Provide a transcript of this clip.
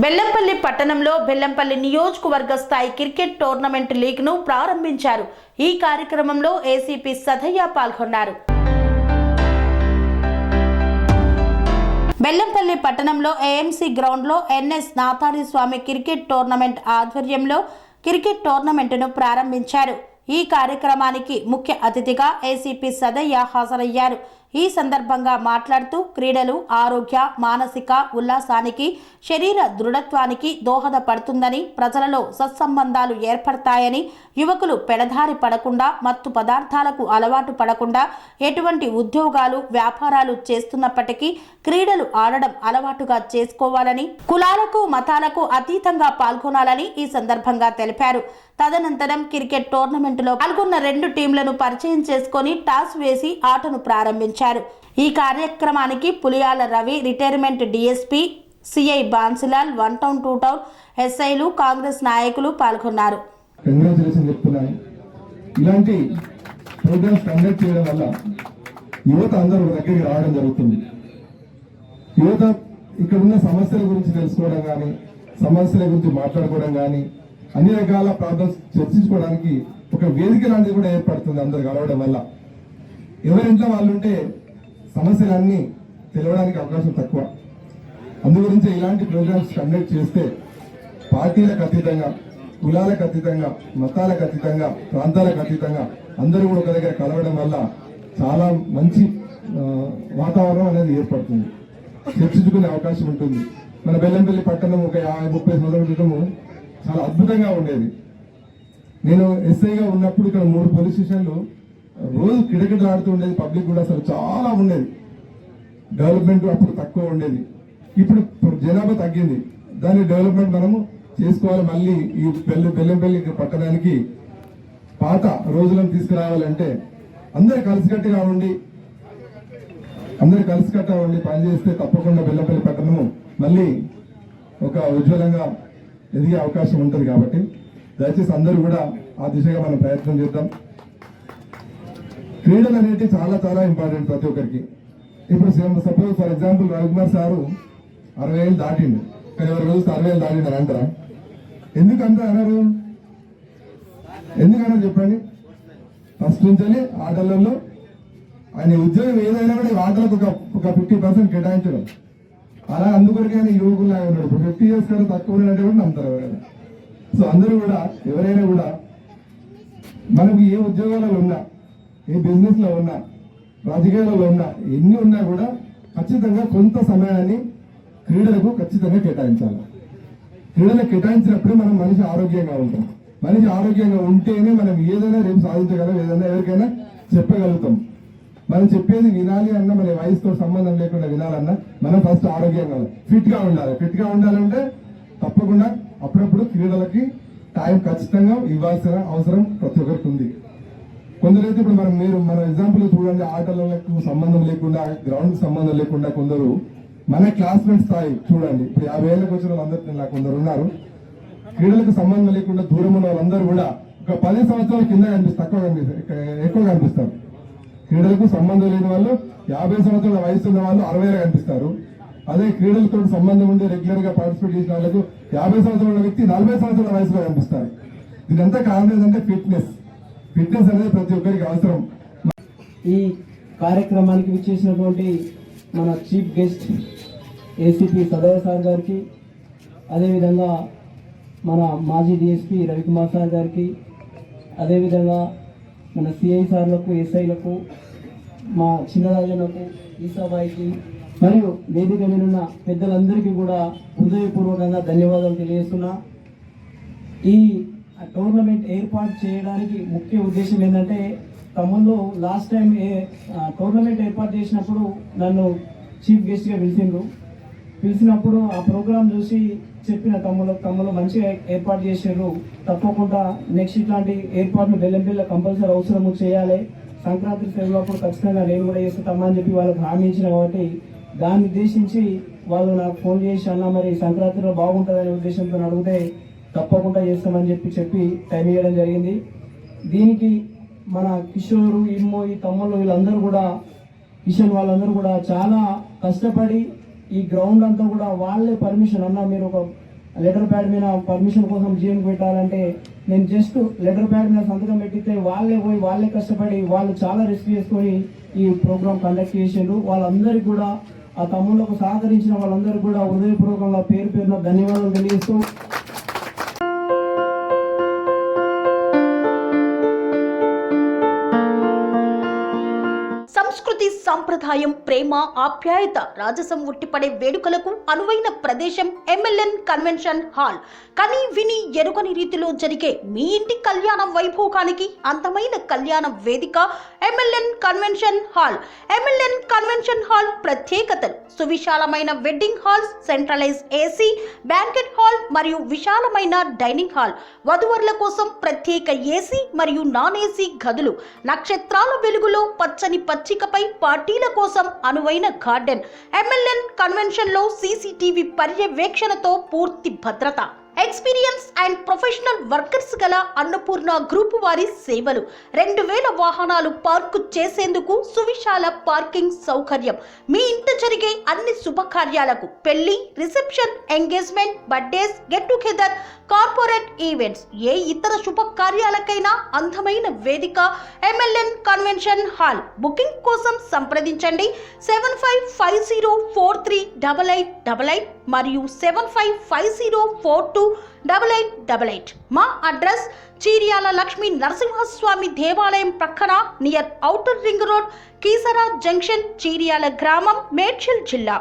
బెల్లంపల్లి పట్టణంలో బెల్లంపల్లి నియోజకవర్గ స్థాయి క్రికెట్ టోర్నమెంట్ లీగ్ను ప్రారంభించారు. ఈ కార్యక్రమంలో ఏసీపీ సదయ్య పాల్గొన్నారు. బెల్లంపల్లి పట్టణంలో ఏఎంసీ గ్రౌండ్లో ఎన్ఎస్ నాథారి స్వామి క్రికెట్ టోర్నమెంట్ ఆధ్వర్యంలో క్రికెట్ టోర్నమెంట్ను ప్రారంభించారు. ఈ కార్యక్రమానికి ముఖ్య అతిథిగా ఏసీపీ సదయ్య హాజరయ్యారు. ఈ సందర్భంగా మాట్లాడుతూ క్రీడలు ఆరోగ్య, మానసిక ఉల్లాసానికి, శరీర దృఢత్వానికి దోహదపడుతుందని, ప్రజలలో సత్సంబంధాలు ఏర్పడతాయని, యువకులు పెడదారి పడకుండా, మత్తు పదార్థాలకు అలవాటు పడకుండా ఎటువంటి ఉద్యోగాలు, వ్యాపారాలు చేస్తున్నప్పటికీ క్రీడలు ఆడడం అలవాటుగా చేసుకోవాలని, కులాలకు మతాలకు అతీతంగా పాల్గొనాలని ఈ సందర్భంగా తెలిపారు. తదనంతరం క్రికెట్ టోర్నమెంటులో పాల్గొన్న 2 టీంలను పరిచయం చేసుకుని టాస్ వేసి ఆటను ప్రారంభించారు. ఈ కార్యక్రమానికి Puliyala Ravi, retirement DSP, CI Bansilal, 1 town 2 town ఎస్ఐలు, కాంగ్రెస్ నాయకులు పాల్గొన్నారు. ఇలాంటి ప్రోగ్రామ్స్ కండక్ట్ చేయడం వల్ల యువత అందరూ దగ్గరికి రావడం జరుగుతుంది. యువత ఇక్కడ ఉన్న సమస్యల గురించి తెలుసుకోవడం కానీ, సమస్యల గురించి మాట్లాడుకోవడం కానీ, అన్ని రకాల ప్రాబ్లమ్స్ చర్చించుకోవడానికి ఒక వేదిక లాంటిది కూడా ఏర్పడుతుంది. అందరు కలవడం వల్ల ఎవరింట్లో వాళ్ళు ఉంటే సమస్యలన్నీ తెలియడానికి అవకాశం తక్కువ. అందుగురించి ఇలాంటి ప్రోగ్రామ్స్ కండక్ట్ చేస్తే పార్టీలకు అతీతంగా, కులాలకు అతీతంగా, మతాలకు అతీతంగా, ప్రాంతాలకు అతీతంగా అందరూ కూడా ఒక దగ్గర కలవడం వల్ల చాలా మంచి వాతావరణం అనేది ఏర్పడుతుంది. చర్చించుకునే అవకాశం ఉంటుంది. మన బెల్లంపల్లి పట్టణం ఒక 50-30 సంవత్సరాల క్రితము చాలా అద్భుతంగా ఉండేది. నేను ఎస్ఐగా ఉన్నప్పుడు ఇక్కడ 3 పోలీస్ స్టేషన్లు రోజు కిటకిట ఆడుతూ ఉండేది. పబ్లిక్ కూడా అసలు చాలా ఉండేది. డెవలప్మెంట్ అప్పుడు తక్కువ ఉండేది. ఇప్పుడు జనాభా తగ్గింది. దాని డెవలప్మెంట్ మనము చేసుకోవాలి. మళ్ళీ ఈ బెల్లంపల్లి పట్టణానికి పాత రోజులను తీసుకురావాలంటే అందరు కలిసికట్టుగా ఉండి పనిచేస్తే తప్పకుండా బెల్లంపల్లి పట్టణము మళ్ళీ ఒక ఉజ్వలంగా ఎదిగే అవకాశం ఉంటుంది. కాబట్టి దయచేసి అందరూ కూడా ఆ దిశగా మనం ప్రయత్నం చేద్దాం. క్రీడలు అనేవి చాలా చాలా ఇంపార్టెంట్ ప్రతి ఒక్కరికి. ఇప్పుడు suppose for example Ravikumar sir 60 ఏళ్ళు దాటిండు. కానీ ఎవరు రోజు 60 ఏళ్ళు దాటిండు అని అంటారా? ఎందుకంత అన్నారు? ఎందుకన్నారు చెప్పండి. ఫస్ట్ నుంచి ఆటలలో ఆయన ఉద్యోగం ఏదైనా కూడా ఆటలకు ఒక 50% కేటాయించడం. అలా అందుకొరకే ఆయన యువకులు ఉన్నాడు. 50 years కన్నా తక్కువ ఉన్నాడంటే కూడా నమ్ముతారు ఎవరైనా. సో అందరూ కూడా ఎవరైనా కూడా మనకు ఏ ఉద్యోగాలలో ఉన్నా, ఏ బిజినెస్ లో ఉన్నా, రాజకీయాలలో ఉన్నా, ఎన్ని ఉన్నా కూడా ఖచ్చితంగా కొంత సమయాన్ని క్రీడలకు ఖచ్చితంగా కేటాయించాలి. క్రీడలకు కేటాయించినప్పుడు మనం మనిషి ఆరోగ్యంగా ఉంటాం. మనిషి ఆరోగ్యంగా ఉంటేనే మనం ఏదైనా రేపు సాధించగలం, ఏదైనా ఎవరికైనా చెప్పగలుగుతాం. మనం చెప్పేది వినాలి అన్నా, మన వయసుతో సంబంధం లేకుండా వినాలన్నా మనం ఫస్ట్ ఆరోగ్యంగా ఫిట్ గా ఉండాలి. ఫిట్ గా ఉండాలంటే తప్పకుండా అప్పుడప్పుడు క్రీడలకి టైం ఖచ్చితంగా ఇవ్వాల్సిన అవసరం ప్రతి ఒక్కరికి ఉంది. కొందరైతే ఇప్పుడు మన ఎగ్జాంపుల్ చూడండి, ఆటలకు సంబంధం లేకుండా, గ్రౌండ్ సంబంధం లేకుండా కొందరు మన క్లాస్మేట్ స్థాయి చూడండి. ఇప్పుడు 50 ఏళ్ళకి వచ్చిన వాళ్ళందరూ నాకు కొందరు ఉన్నారు. క్రీడలకు సంబంధం లేకుండా దూరం ఉన్న వాళ్ళందరూ కూడా ఒక 10 సంవత్సరాల కింద ఎక్కువ కనిపిస్తారు. క్రీడలకు సంబంధం లేని వాళ్ళు 50 సంవత్సరాల వయసు ఉన్న వాళ్ళు 60 ఏళ్ళ కనిపిస్తారు. అదే క్రీడలతో సంబంధం ఉండి రెగ్యులర్ గా పార్టిసిపేట్ చేసిన వాళ్ళకు 50 సంవత్సరాల వ్యక్తి 40 సంవత్సరాల వయసులో కనిపిస్తారు. ఇదంతా కారణం ఏంటంటే ఫిట్నెస్ అనేది ప్రతి ఒక్కరికి అవసరం. ఈ కార్యక్రమానికి విచ్చేసినటువంటి మన chief guest ACP Sadayya sir గారికి, అదేవిధంగా మన మాజీ డిఎస్పీ రవికుమార్ సార్ గారికి, అదేవిధంగా మన సిఐ సార్లకు, ఎస్ఐలకు, మా చిన్నరాజులకు, ఈసాబాయికి, మరియు వేదిక మీద ఉన్న పెద్దలందరికీ కూడా హృదయపూర్వకంగా ధన్యవాదాలు తెలియజేస్తున్నా. ఈ టోర్నమెంట్ ఏర్పాటు చేయడానికి ముఖ్య ఉద్దేశం ఏంటంటే, తమ్ముళ్ళు లాస్ట్ టైం టోర్నమెంట్ ఏర్పాటు చేసినప్పుడు నన్ను చీఫ్ గెస్ట్గా పిలిచినప్పుడు ఆ ప్రోగ్రాం చూసి చెప్పిన తమ్ముళ్ళు మంచిగా ఏర్పాటు చేశారు, తప్పకుండా నెక్స్ట్ ఇట్లాంటి ఏర్పాట్లు బెల్లంపల్లిలో కంపల్సరీ అవసరం చేయాలి, సంక్రాంతి సెలవులప్పుడు ఖచ్చితంగా నేను కూడా చేస్తామని చెప్పి వాళ్ళకి హామీ ఇచ్చిన. కాబట్టి దాన్ని ఉద్దేశించి వాళ్ళు నాకు ఫోన్ చేసి అన్న మరి సంక్రాంతిలో బాగుంటుందనే ఉద్దేశంతో అడిగితే తప్పకుండా చేస్తామని చెప్పి టైం ఇవ్వడం జరిగింది. దీనికి మన కిషోరు, ఇమ్మో, ఈ తమ్ముళ్ళు వీళ్ళందరూ కూడా, కిషన్ వాళ్ళందరూ కూడా చాలా కష్టపడి ఈ గ్రౌండ్ అంతా కూడా వాళ్ళే పర్మిషన్ అన్న మీరు ఒక లెటర్ ప్యాడ్ మీద పర్మిషన్ కోసం జీఎంకి పెట్టాలంటే నేను జస్ట్ లెటర్ ప్యాడ్ మీద సంతకం పెట్టితే వాళ్ళే కష్టపడి వాళ్ళు చాలా రిస్క్ చేసుకొని ఈ ప్రోగ్రామ్ కండక్ట్ చేసిండ్రు. వాళ్ళందరికీ కూడా ఆ తమ్ముళ్లకు సహకరించిన వాళ్ళందరికీ కూడా హృదయపూర్వకంగా పేరు పేరున ధన్యవాదాలు తెలియజేస్తూ సంస్కృతి సంప్రదాయం ప్రేమ ఆప్యాయత రాజసం ఉట్టిపడే వేడుకలకు అనువైన ప్రదేశం ఎంఎల్ఎన్ కన్వెన్షన్ హాల్. కని విని ఎరుగని రీతిలో జరిగే మీ ఇంటి కళ్యాణ వైభోగానికి అందమైన కళ్యాణ వేదిక MLN convention hall. MLN convention hall ప్రత్యేకతలు: సువిశాలమైన wedding halls, centralise AC banquet hall మరియు విశాలమైన డైనింగ్ హాల్, వధువరుల కోసం ప్రత్యేక ఏసీ మరియు నాన్ ఏసీ గదులు, నక్షత్రాల వెలుగులో పచ్చని పచ్చికపై పార్టీల కోసం అనువైన గార్డెన్. ఎంఎల్ఎన్ కన్వెన్షన్ లో సీసీటీవీ పర్యవేక్షణతో పూర్తి భద్రత. ఎక్స్పీరియన్స్ అండ్ ప్రొఫెషనల్ వర్కర్స్ గల అన్నపూర్ణ గ్రూప్ వారి సేవలు. 2000 వాహనాలు పార్కు చేసేందుకు సువిశాల పార్కింగ్ సౌకర్యం. మీ ఇంట జరిగే అన్ని శుభకార్యాలకు, పెళ్లి, reception, engagement, birthdays, get together, corporate events, ఏ ఇతర శుభకార్యాలకైనా అందమైన వేదిక ఎంఎల్ఎన్ కన్వెన్షన్ హాల్. బుకింగ్ కోసం సంప్రదించండి 7550438888 మరియు 7550428888. మా అడ్రస్ చీర్యాల లక్ష్మీ నరసింహస్వామి దేవాలయం ప్రక్కన, near outer ring road, Keesara junction, Cheeryal గ్రామం, మేడ్చల్ జిల్లా.